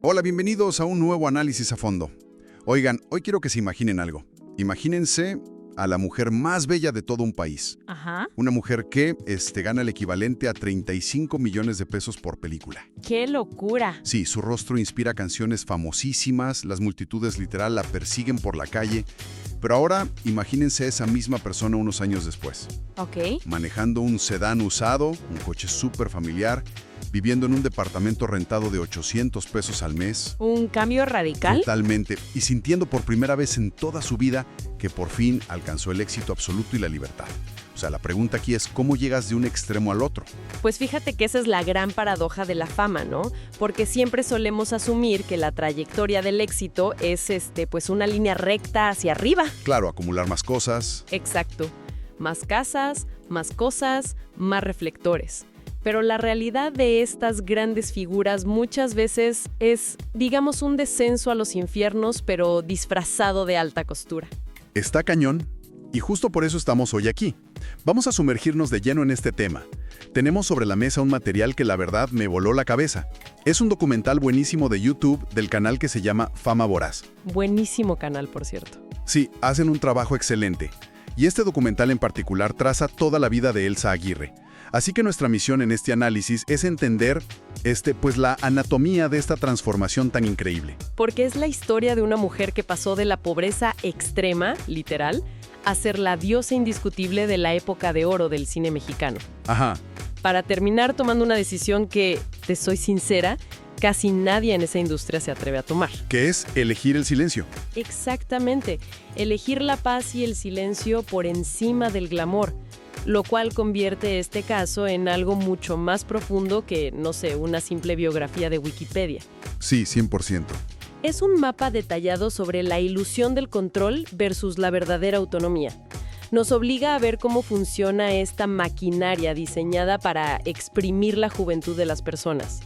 Hola, bienvenidos a un nuevo análisis a fondo. Oigan, hoy quiero que se imaginen algo. Imagínense a la mujer más bella de todo un país. Ajá. Una mujer que gana el equivalente a 35 millones de pesos por película. ¡Qué locura! Sí, su rostro inspira canciones famosísimas, las multitudes literal la persiguen por la calle. Pero ahora, imagínense a esa misma persona unos años después. Ok. Manejando un sedán usado, un coche súper familiar, viviendo en un departamento rentado de 800 pesos al mes. ¿Un cambio radical? Totalmente. Y sintiendo por primera vez en toda su vida que por fin alcanzó el éxito absoluto y la libertad. O sea, la pregunta aquí es, ¿cómo llegas de un extremo al otro? Pues fíjate que esa es la gran paradoja de la fama, ¿no? Porque siempre solemos asumir que la trayectoria del éxito es, pues una línea recta hacia arriba. Claro, acumular más cosas. Exacto. Más casas, más cosas, más reflectores. Pero la realidad de estas grandes figuras muchas veces es, digamos, un descenso a los infiernos, pero disfrazado de alta costura. Está cañón. Y justo por eso estamos hoy aquí. Vamos a sumergirnos de lleno en este tema. Tenemos sobre la mesa un material que la verdad me voló la cabeza. Es un documental buenísimo de YouTube del canal que se llama Fama Voraz. Buenísimo canal, por cierto. Sí, hacen un trabajo excelente. Y este documental en particular traza toda la vida de Elsa Aguirre. Así que nuestra misión en este análisis es entender pues la anatomía de esta transformación tan increíble. Porque es la historia de una mujer que pasó de la pobreza extrema, literal, a ser la diosa indiscutible de la época de oro del cine mexicano. Ajá. Para terminar tomando una decisión que, te soy sincera, casi nadie en esa industria se atreve a tomar. ¿Qué es elegir el silencio? Exactamente. Elegir la paz y el silencio por encima del glamour, lo cual convierte este caso en algo mucho más profundo que, no sé, una simple biografía de Wikipedia. Sí, 100%. Es un mapa detallado sobre la ilusión del control versus la verdadera autonomía. Nos obliga a ver cómo funciona esta maquinaria diseñada para exprimir la juventud de las personas.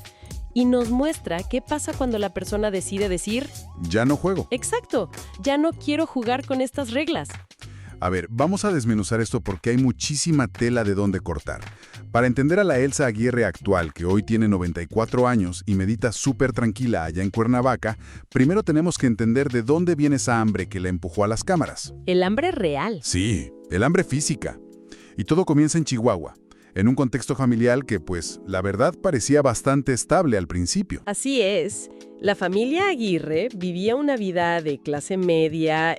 Y nos muestra qué pasa cuando la persona decide decir... Ya no juego. Exacto, ya no quiero jugar con estas reglas. A ver, vamos a desmenuzar esto porque hay muchísima tela de dónde cortar. Para entender a la Elsa Aguirre actual, que hoy tiene 94 años y medita súper tranquila allá en Cuernavaca, primero tenemos que entender de dónde viene esa hambre que la empujó a las cámaras. El hambre real. Sí, el hambre física. Y todo comienza en Chihuahua, en un contexto familiar que, pues, la verdad parecía bastante estable al principio. Así es. La familia Aguirre vivía una vida de clase media,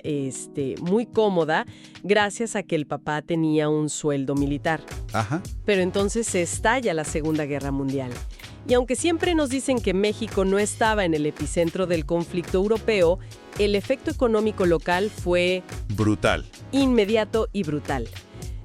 muy cómoda, gracias a que el papá tenía un sueldo militar. Ajá. Pero entonces se estalla la Segunda Guerra Mundial. Y aunque siempre nos dicen que México no estaba en el epicentro del conflicto europeo, el efecto económico local fue... brutal. Inmediato y brutal.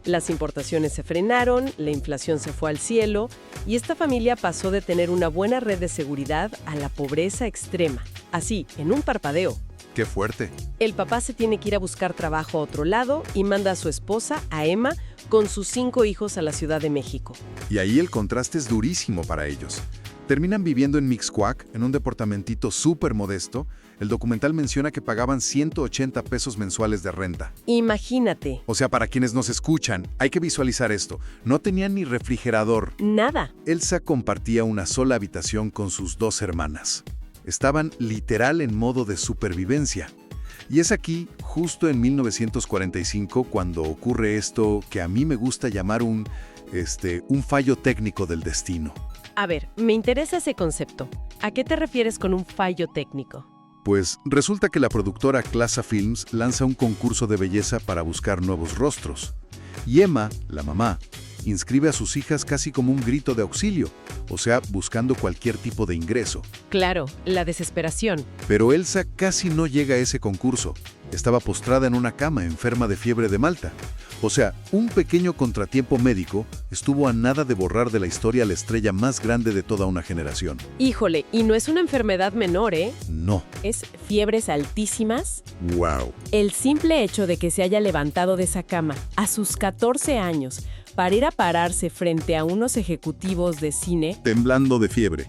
Las importaciones se frenaron, la inflación se fue al cielo y esta familia pasó de tener una buena red de seguridad a la pobreza extrema. Así, en un parpadeo. ¡Qué fuerte! El papá se tiene que ir a buscar trabajo a otro lado y manda a su esposa, a Emma, con sus 5 hijos a la Ciudad de México. Y ahí el contraste es durísimo para ellos. Terminan viviendo en Mixcoac, en un departamentito súper modesto. El documental menciona que pagaban 180 pesos mensuales de renta. Imagínate. O sea, para quienes nos escuchan, hay que visualizar esto. No tenían ni refrigerador. Nada. Elsa compartía una sola habitación con sus 2 hermanas. Estaban literal en modo de supervivencia. Y es aquí, justo en 1945, cuando ocurre esto que a mí me gusta llamar un fallo técnico del destino. A ver, me interesa ese concepto. ¿A qué te refieres con un fallo técnico? Pues resulta que la productora Clasa Films lanza un concurso de belleza para buscar nuevos rostros. Y Emma, la mamá, inscribe a sus hijas casi como un grito de auxilio, o sea, buscando cualquier tipo de ingreso. Claro, la desesperación. Pero Elsa casi no llega a ese concurso. Estaba postrada en una cama, enferma de fiebre de Malta. O sea, un pequeño contratiempo médico estuvo a nada de borrar de la historia a la estrella más grande de toda una generación. Híjole, y no es una enfermedad menor, ¿eh? No. Es fiebres altísimas. ¡Wow! El simple hecho de que se haya levantado de esa cama a sus 14 años, para ir a pararse frente a unos ejecutivos de cine, Temblando de fiebre.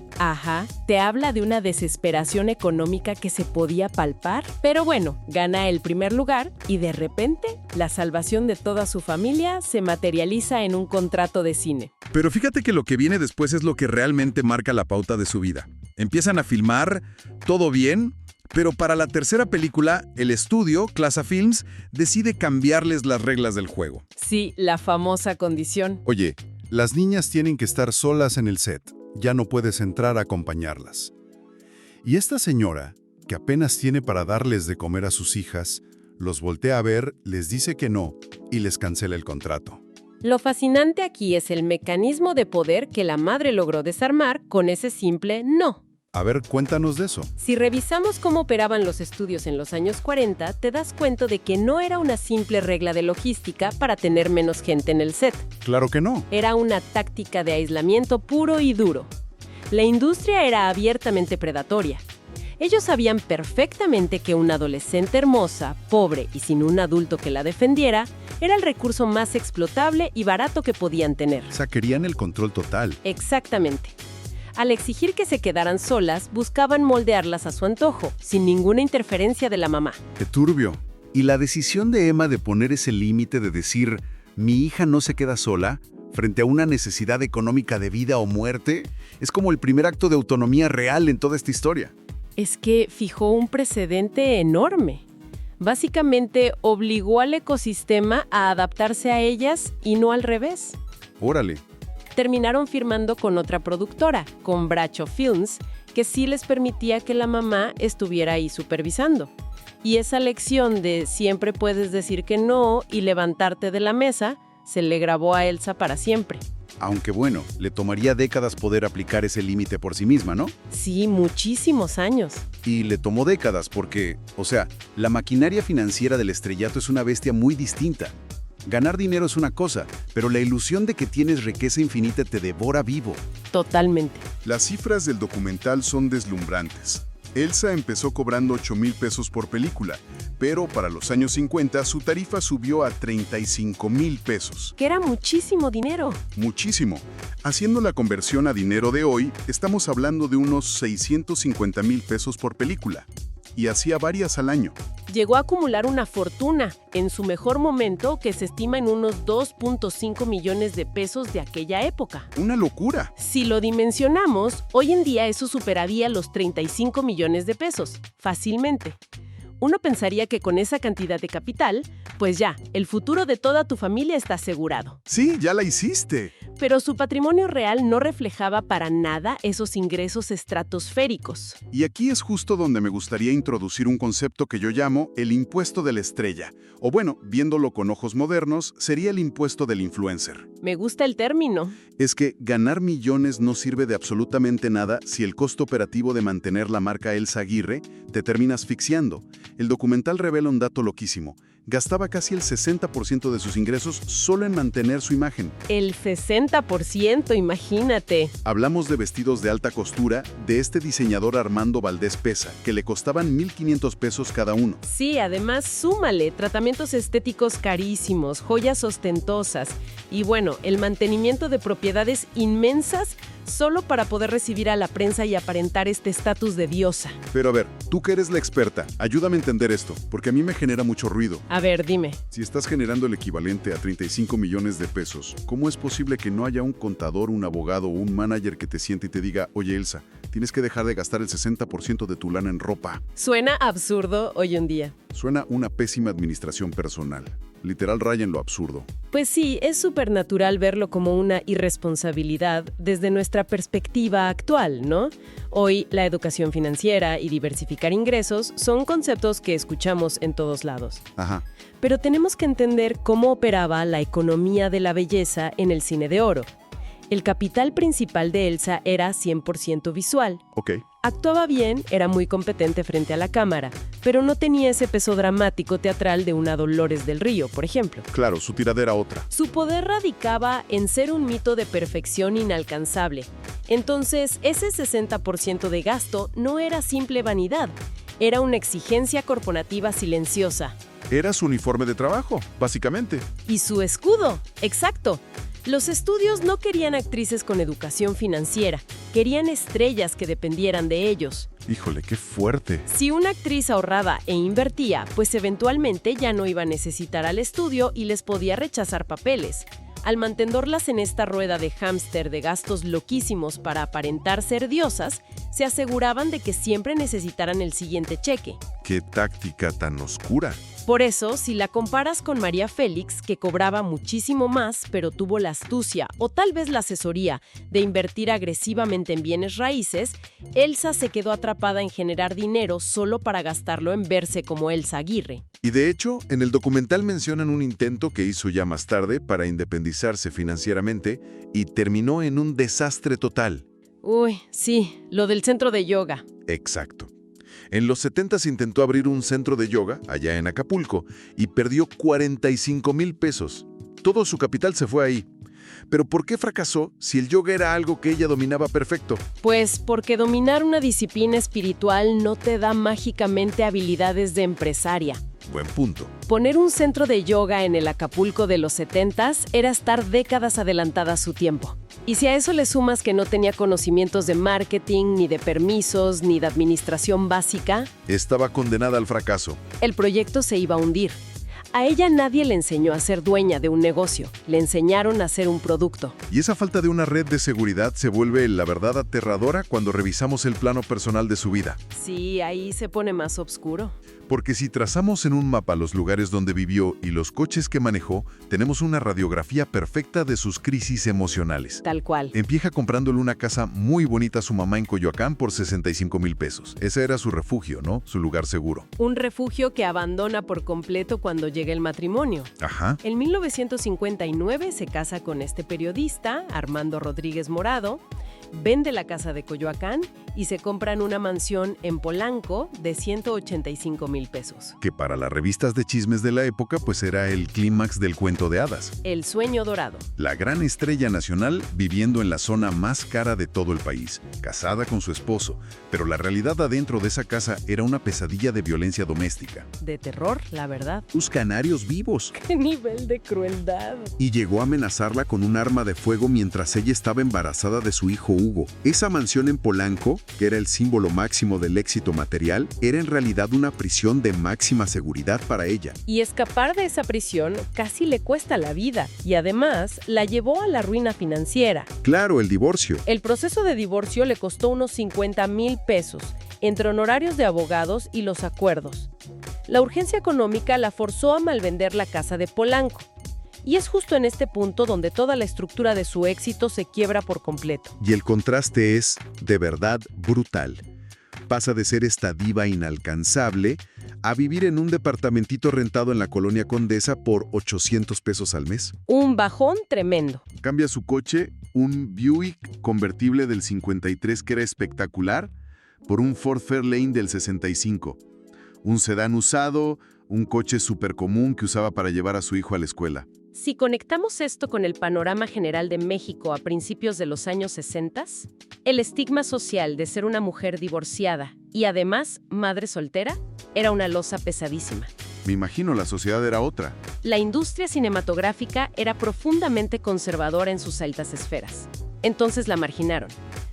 te habla de una desesperación económica que se podía palpar. Pero bueno, gana el primer lugar y de repente la salvación de toda su familia se materializa en un contrato de cine. Pero fíjate que lo que viene después es lo que realmente marca la pauta de su vida. Empiezan a filmar, todo bien, pero para la tercera película, el estudio, Clasa Films, decide cambiarles las reglas del juego. Sí, la famosa condición. Oye, las niñas tienen que estar solas en el set. Ya no puedes entrar a acompañarlas. Y esta señora, que apenas tiene para darles de comer a sus hijas, los voltea a ver, les dice que no y les cancela el contrato. Lo fascinante aquí es el mecanismo de poder que la madre logró desarmar con ese simple no. A ver, cuéntanos de eso. Si revisamos cómo operaban los estudios en los años 40, te das cuenta de que no era una simple regla de logística para tener menos gente en el set. Claro que no. Era una táctica de aislamiento puro y duro. La industria era abiertamente predatoria. Ellos sabían perfectamente que una adolescente hermosa, pobre y sin un adulto que la defendiera, era el recurso más explotable y barato que podían tener. O sea, querían el control total. Exactamente. Al exigir que se quedaran solas, buscaban moldearlas a su antojo, sin ninguna interferencia de la mamá. ¡Qué turbio! Y la decisión de Emma de poner ese límite de decir, mi hija no se queda sola, frente a una necesidad económica de vida o muerte, es como el primer acto de autonomía real en toda esta historia. Es que fijó un precedente enorme. Básicamente obligó al ecosistema a adaptarse a ellas y no al revés. Órale. Terminaron firmando con otra productora, con Bracho Films, que sí les permitía que la mamá estuviera ahí supervisando. Y esa lección de siempre puedes decir que no y levantarte de la mesa, se le grabó a Elsa para siempre. Aunque bueno, le tomaría décadas poder aplicar ese límite por sí misma, ¿no? Sí, muchísimos años. Y le tomó décadas porque, la maquinaria financiera del estrellato es una bestia muy distinta. Ganar dinero es una cosa, pero la ilusión de que tienes riqueza infinita te devora vivo. Totalmente. Las cifras del documental son deslumbrantes. Elsa empezó cobrando 8,000 pesos por película, pero para los años 50 su tarifa subió a 35,000 pesos. Que era muchísimo dinero. Muchísimo. Haciendo la conversión a dinero de hoy, estamos hablando de unos 650,000 pesos por película. Y hacía varias al año. Llegó a acumular una fortuna, en su mejor momento, que se estima en unos 2.5 millones de pesos de aquella época. ¡Una locura! Si lo dimensionamos, hoy en día eso superaría los 35 millones de pesos, fácilmente. Uno pensaría que con esa cantidad de capital, pues ya, el futuro de toda tu familia está asegurado. Sí, ya la hiciste. Pero su patrimonio real no reflejaba para nada esos ingresos estratosféricos. Y aquí es justo donde me gustaría introducir un concepto que yo llamo el impuesto de la estrella. O bueno, viéndolo con ojos modernos, sería el impuesto del influencer. Me gusta el término. Es que ganar millones no sirve de absolutamente nada si el costo operativo de mantener la marca Elsa Aguirre te termina asfixiando. El documental revela un dato loquísimo. Gastaba casi el 60% de sus ingresos solo en mantener su imagen. El 60%, imagínate. Hablamos de vestidos de alta costura de este diseñador Armando Valdés Pesa, que le costaban 1,500 pesos cada uno. Sí, además súmale tratamientos estéticos carísimos, joyas ostentosas y bueno, el mantenimiento de propiedades inmensas solo para poder recibir a la prensa y aparentar este estatus de diosa. Pero a ver, tú que eres la experta, ayúdame a entender esto, porque a mí me genera mucho ruido. A ver, dime. Si estás generando el equivalente a 35 millones de pesos, ¿cómo es posible que no haya un contador, un abogado o un manager que te siente y te diga, oye Elsa, tienes que dejar de gastar el 60% de tu lana en ropa? Suena absurdo hoy en día. Suena una pésima administración personal. Literal raya en lo absurdo. Pues sí, es súper natural verlo como una irresponsabilidad desde nuestra perspectiva actual, ¿no? Hoy, la educación financiera y diversificar ingresos son conceptos que escuchamos en todos lados. Ajá. Pero tenemos que entender cómo operaba la economía de la belleza en el cine de oro. El capital principal de Elsa era 100% visual. Ok. Actuaba bien, era muy competente frente a la cámara, pero no tenía ese peso dramático teatral de una Dolores del Río, por ejemplo. Claro, su tirada era otra. Su poder radicaba en ser un mito de perfección inalcanzable. Entonces, ese 60% de gasto no era simple vanidad, era una exigencia corporativa silenciosa. Era su uniforme de trabajo, básicamente. Y su escudo, exacto. Los estudios no querían actrices con educación financiera, querían estrellas que dependieran de ellos. Híjole, qué fuerte. Si una actriz ahorraba e invertía, pues eventualmente ya no iba a necesitar al estudio y les podía rechazar papeles. Al mantenerlas en esta rueda de hámster de gastos loquísimos para aparentar ser diosas, se aseguraban de que siempre necesitaran el siguiente cheque. Qué táctica tan oscura. Por eso, si la comparas con María Félix, que cobraba muchísimo más, pero tuvo la astucia o tal vez la asesoría de invertir agresivamente en bienes raíces, Elsa se quedó atrapada en generar dinero solo para gastarlo en verse como Elsa Aguirre. Y de hecho, en el documental mencionan un intento que hizo ya más tarde para independizarse financieramente y terminó en un desastre total. Uy, sí, lo del centro de yoga. Exacto. En los 70s intentó abrir un centro de yoga allá en Acapulco y perdió 45,000 pesos. Todo su capital se fue ahí. Pero ¿por qué fracasó si el yoga era algo que ella dominaba perfecto? Pues porque dominar una disciplina espiritual no te da mágicamente habilidades de empresaria. Buen punto. Poner un centro de yoga en el Acapulco de los 70s era estar décadas adelantada a su tiempo. Y si a eso le sumas que no tenía conocimientos de marketing, ni de permisos, ni de administración básica, Estaba condenada al fracaso. el proyecto se iba a hundir. A ella nadie le enseñó a ser dueña de un negocio, le enseñaron a ser un producto. Y esa falta de una red de seguridad se vuelve, la verdad, aterradora cuando revisamos el plano personal de su vida. Sí, ahí se pone más oscuro. Porque si trazamos en un mapa los lugares donde vivió y los coches que manejó, tenemos una radiografía perfecta de sus crisis emocionales. Tal cual. Empieza comprándole una casa muy bonita a su mamá en Coyoacán por 65,000 pesos. Ese era su refugio, ¿no? Su lugar seguro. Un refugio que abandona por completo cuando llega el matrimonio. Ajá. En 1959 se casa con este periodista, Armando Rodríguez Morado, vende la casa de Coyoacán y se compran una mansión en Polanco de 185,000 pesos. Que para las revistas de chismes de la época, pues era el clímax del cuento de hadas. El sueño dorado. La gran estrella nacional viviendo en la zona más cara de todo el país, casada con su esposo, pero la realidad adentro de esa casa era una pesadilla de violencia doméstica. De terror, la verdad. Sus canarios vivos. ¡Qué nivel de crueldad! Y llegó a amenazarla con un arma de fuego mientras ella estaba embarazada de su hijo Hugo. Esa mansión en Polanco, que era el símbolo máximo del éxito material, era en realidad una prisión de máxima seguridad para ella. Y escapar de esa prisión casi le cuesta la vida y además la llevó a la ruina financiera. Claro, el divorcio. El proceso de divorcio le costó unos 50,000 pesos, entre honorarios de abogados y los acuerdos. La urgencia económica la forzó a malvender la casa de Polanco. Y es justo en este punto donde toda la estructura de su éxito se quiebra por completo. Y el contraste es, de verdad, brutal. Pasa de ser esta diva inalcanzable a vivir en un departamentito rentado en la Colonia Condesa por 800 pesos al mes. Un bajón tremendo. Cambia su coche, un Buick convertible del 53 que era espectacular, por un Ford Fairlane del 65. Un sedán usado, un coche súper común que usaba para llevar a su hijo a la escuela. Si conectamos esto con el panorama general de México a principios de los años 60, el estigma social de ser una mujer divorciada y además madre soltera era una losa pesadísima. Me imagino la sociedad era otra. La industria cinematográfica era profundamente conservadora en sus altas esferas. Entonces la marginaron.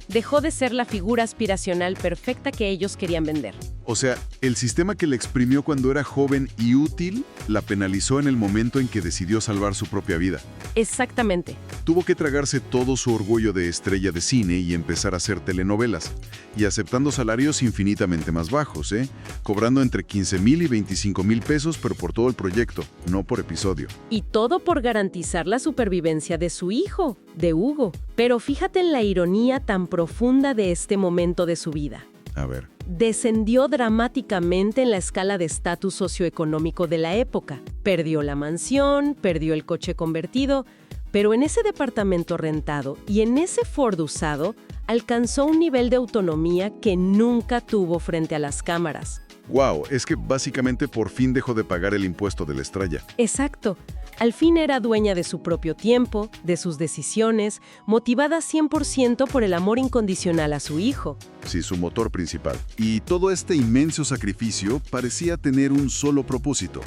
Dejó de ser la figura aspiracional perfecta que ellos querían vender. O sea, el sistema que le exprimió cuando era joven y útil, la penalizó en el momento en que decidió salvar su propia vida. Exactamente. Tuvo que tragarse todo su orgullo de estrella de cine y empezar a hacer telenovelas. Y aceptando salarios infinitamente más bajos, cobrando entre 15,000 y 25,000 pesos, pero por todo el proyecto, no por episodio. Y todo por garantizar la supervivencia de su hijo, de Hugo. Pero fíjate en la ironía tan profunda de este momento de su vida. A ver. Descendió dramáticamente en la escala de estatus socioeconómico de la época. Perdió la mansión, perdió el coche convertido, pero en ese departamento rentado y en ese Ford usado, alcanzó un nivel de autonomía que nunca tuvo frente a las cámaras. ¡Wow! Es que básicamente por fin dejó de pagar el impuesto de la estrella. Exacto. Al fin era dueña de su propio tiempo, de sus decisiones, motivada 100% por el amor incondicional a su hijo. Sí, su motor principal. Y todo este inmenso sacrificio parecía tener un solo propósito: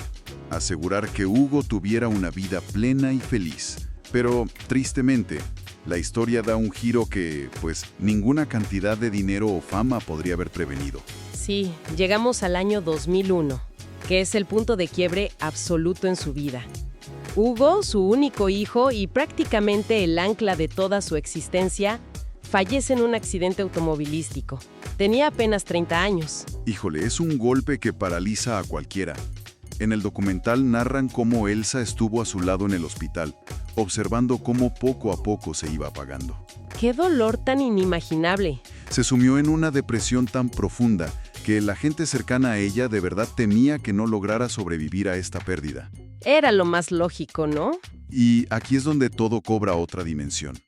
asegurar que Hugo tuviera una vida plena y feliz. Pero, tristemente, la historia da un giro que, pues, ninguna cantidad de dinero o fama podría haber prevenido. Sí, llegamos al año 2001, que es el punto de quiebre absoluto en su vida. Hugo, su único hijo y prácticamente el ancla de toda su existencia, fallece en un accidente automovilístico. Tenía apenas 30 años. Híjole, es un golpe que paraliza a cualquiera. En el documental narran cómo Elsa estuvo a su lado en el hospital, observando cómo poco a poco se iba apagando. ¡Qué dolor tan inimaginable! Se sumió en una depresión tan profunda que la gente cercana a ella de verdad temía que no lograra sobrevivir a esta pérdida. Era lo más lógico, ¿no? Y aquí es donde todo cobra otra dimensión.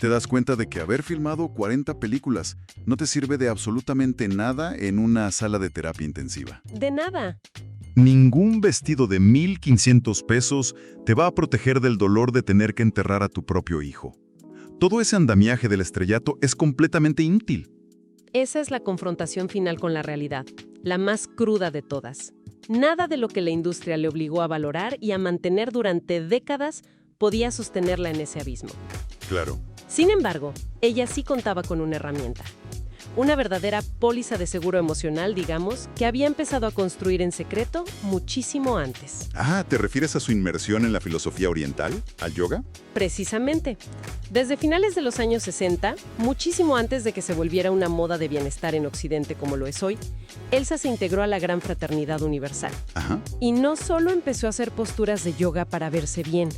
Te das cuenta de que haber filmado 40 películas no te sirve de absolutamente nada en una sala de terapia intensiva. De nada. Ningún vestido de 1,500 pesos te va a proteger del dolor de tener que enterrar a tu propio hijo. Todo ese andamiaje del estrellato es completamente inútil. Esa es la confrontación final con la realidad, la más cruda de todas. Nada de lo que la industria le obligó a valorar y a mantener durante décadas podía sostenerla en ese abismo. Claro. Sin embargo, ella sí contaba con una herramienta. Una verdadera póliza de seguro emocional, digamos, que había empezado a construir en secreto muchísimo antes. Ah, ¿te refieres a su inmersión en la filosofía oriental, al yoga? Precisamente. Desde finales de los años 60, muchísimo antes de que se volviera una moda de bienestar en Occidente como lo es hoy, Elsa se integró a la Gran Fraternidad Universal. Ajá. Y no solo empezó a hacer posturas de yoga para verse bien,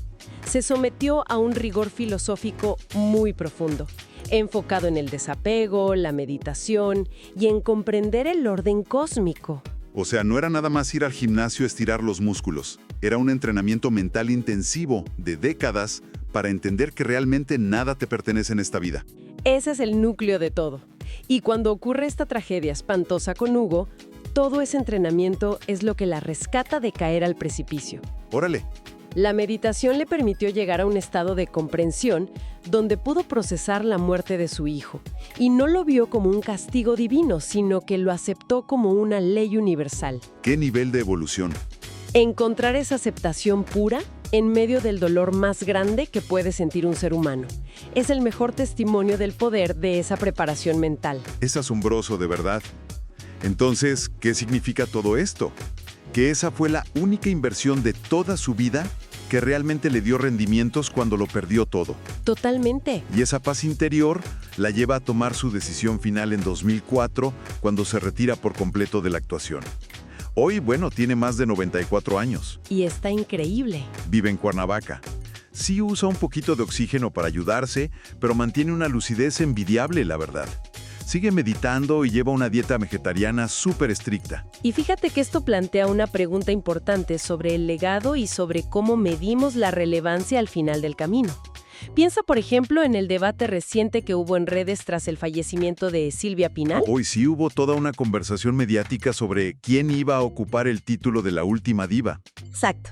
se sometió a un rigor filosófico muy profundo, enfocado en el desapego, la meditación y en comprender el orden cósmico. O sea, no era nada más ir al gimnasio a estirar los músculos. Era un entrenamiento mental intensivo de décadas para entender que realmente nada te pertenece en esta vida. Ese es el núcleo de todo. Y cuando ocurre esta tragedia espantosa con Hugo, todo ese entrenamiento es lo que la rescata de caer al precipicio. Órale. La meditación le permitió llegar a un estado de comprensión donde pudo procesar la muerte de su hijo y no lo vio como un castigo divino, sino que lo aceptó como una ley universal. ¿Qué nivel de evolución? Encontrar esa aceptación pura en medio del dolor más grande que puede sentir un ser humano es el mejor testimonio del poder de esa preparación mental. Es asombroso, de verdad. Entonces, ¿qué significa todo esto? Que esa fue la única inversión de toda su vida que realmente le dio rendimientos cuando lo perdió todo. Totalmente. Y esa paz interior la lleva a tomar su decisión final en 2004, cuando se retira por completo de la actuación. Hoy, bueno, tiene más de 94 años. Y está increíble. Vive en Cuernavaca. Sí usa un poquito de oxígeno para ayudarse, pero mantiene una lucidez envidiable, la verdad. Sigue meditando y lleva una dieta vegetariana súper estricta. Y fíjate que esto plantea una pregunta importante sobre el legado y sobre cómo medimos la relevancia al final del camino. Piensa, por ejemplo, en el debate reciente que hubo en redes tras el fallecimiento de Silvia Pinal. Hoy sí hubo toda una conversación mediática sobre quién iba a ocupar el título de la última diva. Exacto.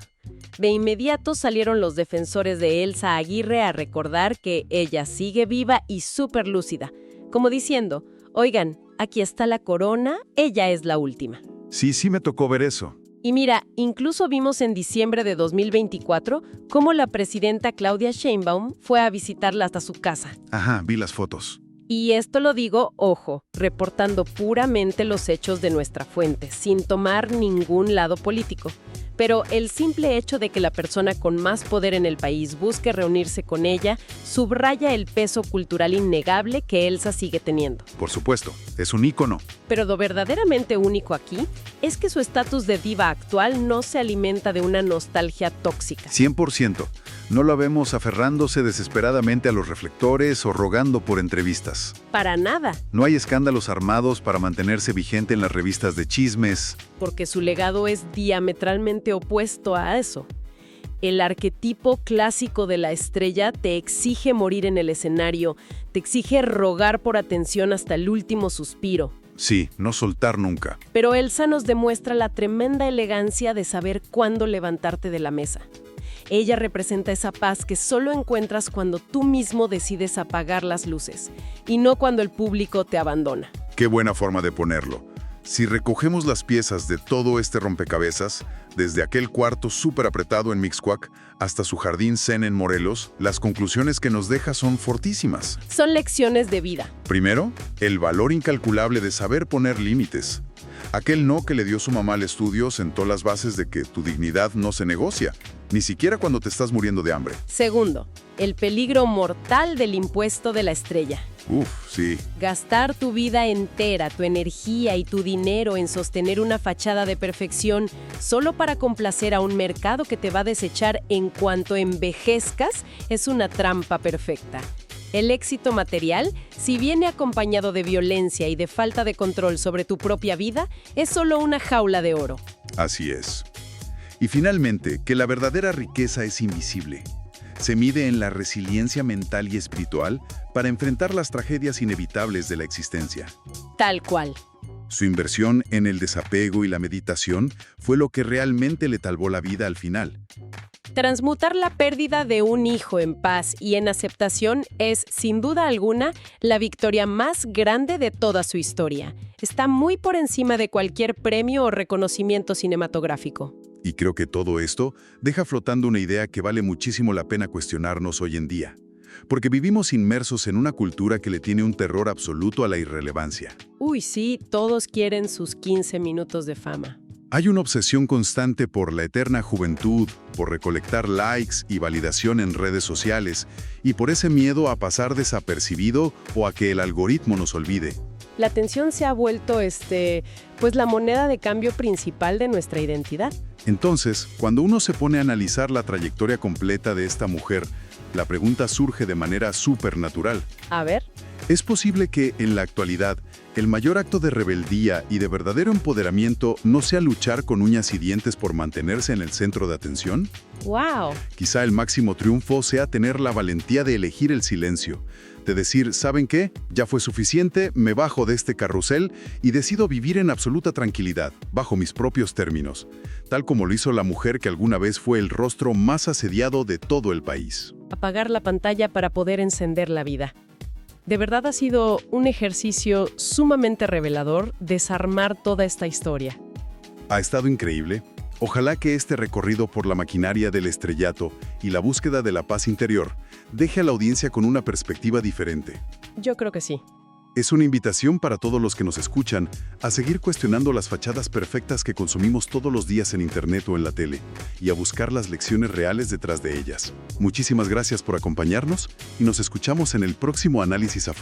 De inmediato salieron los defensores de Elsa Aguirre a recordar que ella sigue viva y súper lúcida, como diciendo, oigan, aquí está la corona, ella es la última. Sí me tocó ver eso. Y mira, incluso vimos en diciembre de 2024 cómo la presidenta Claudia Sheinbaum fue a visitarla hasta su casa. Ajá, vi las fotos. Y esto lo digo, ojo, reportando puramente los hechos de nuestra fuente, sin tomar ningún lado político. Pero el simple hecho de que la persona con más poder en el país busque reunirse con ella subraya el peso cultural innegable que Elsa sigue teniendo. Por supuesto, es un ícono. Pero lo verdaderamente único aquí es que su estatus de diva actual no se alimenta de una nostalgia tóxica. 100%. No la vemos aferrándose desesperadamente a los reflectores o rogando por entrevistas. Para nada. No hay escándalos armados para mantenerse vigente en las revistas de chismes. Porque su legado es diametralmente opuesto a eso. El arquetipo clásico de la estrella te exige morir en el escenario, te exige rogar por atención hasta el último suspiro. Sí, no soltar nunca. Pero Elsa nos demuestra la tremenda elegancia de saber cuándo levantarte de la mesa. Ella representa esa paz que solo encuentras cuando tú mismo decides apagar las luces, y no cuando el público te abandona. Qué buena forma de ponerlo. Si recogemos las piezas de todo este rompecabezas, desde aquel cuarto súper apretado en Mixcoac hasta su jardín zen en Morelos, las conclusiones que nos deja son fortísimas. Son lecciones de vida. Primero, el valor incalculable de saber poner límites. Aquel no que le dio su mamá al estudio sentó las bases de que tu dignidad no se negocia, ni siquiera cuando te estás muriendo de hambre. Segundo, el peligro mortal del impuesto de la estrella. Uf, sí. Gastar tu vida entera, tu energía y tu dinero en sostener una fachada de perfección solo para complacer a un mercado que te va a desechar en cuanto envejezcas es una trampa perfecta. El éxito material, si viene acompañado de violencia y de falta de control sobre tu propia vida, es solo una jaula de oro. Así es. Y finalmente, que la verdadera riqueza es invisible. Se mide en la resiliencia mental y espiritual para enfrentar las tragedias inevitables de la existencia. Tal cual. Su inversión en el desapego y la meditación fue lo que realmente le salvó la vida al final. Transmutar la pérdida de un hijo en paz y en aceptación es, sin duda alguna, la victoria más grande de toda su historia. Está muy por encima de cualquier premio o reconocimiento cinematográfico. Y creo que todo esto deja flotando una idea que vale muchísimo la pena cuestionarnos hoy en día. Porque vivimos inmersos en una cultura que le tiene un terror absoluto a la irrelevancia. Uy, sí, todos quieren sus 15 minutos de fama. Hay una obsesión constante por la eterna juventud, por recolectar likes y validación en redes sociales, y por ese miedo a pasar desapercibido o a que el algoritmo nos olvide. La atención se ha vuelto, pues la moneda de cambio principal de nuestra identidad. Entonces, cuando uno se pone a analizar la trayectoria completa de esta mujer, la pregunta surge de manera supernatural. A ver. ¿Es posible que, en la actualidad, el mayor acto de rebeldía y de verdadero empoderamiento no sea luchar con uñas y dientes por mantenerse en el centro de atención? ¡Wow! Quizá el máximo triunfo sea tener la valentía de elegir el silencio, de decir, ¿saben qué? Ya fue suficiente, me bajo de este carrusel y decido vivir en absoluta tranquilidad, bajo mis propios términos, tal como lo hizo la mujer que alguna vez fue el rostro más asediado de todo el país. Apagar la pantalla para poder encender la vida. De verdad ha sido un ejercicio sumamente revelador desarmar toda esta historia. Ha estado increíble. Ojalá que este recorrido por la maquinaria del estrellato y la búsqueda de la paz interior deje a la audiencia con una perspectiva diferente. Yo creo que sí. Es una invitación para todos los que nos escuchan a seguir cuestionando las fachadas perfectas que consumimos todos los días en Internet o en la tele y a buscar las lecciones reales detrás de ellas. Muchísimas gracias por acompañarnos y nos escuchamos en el próximo análisis a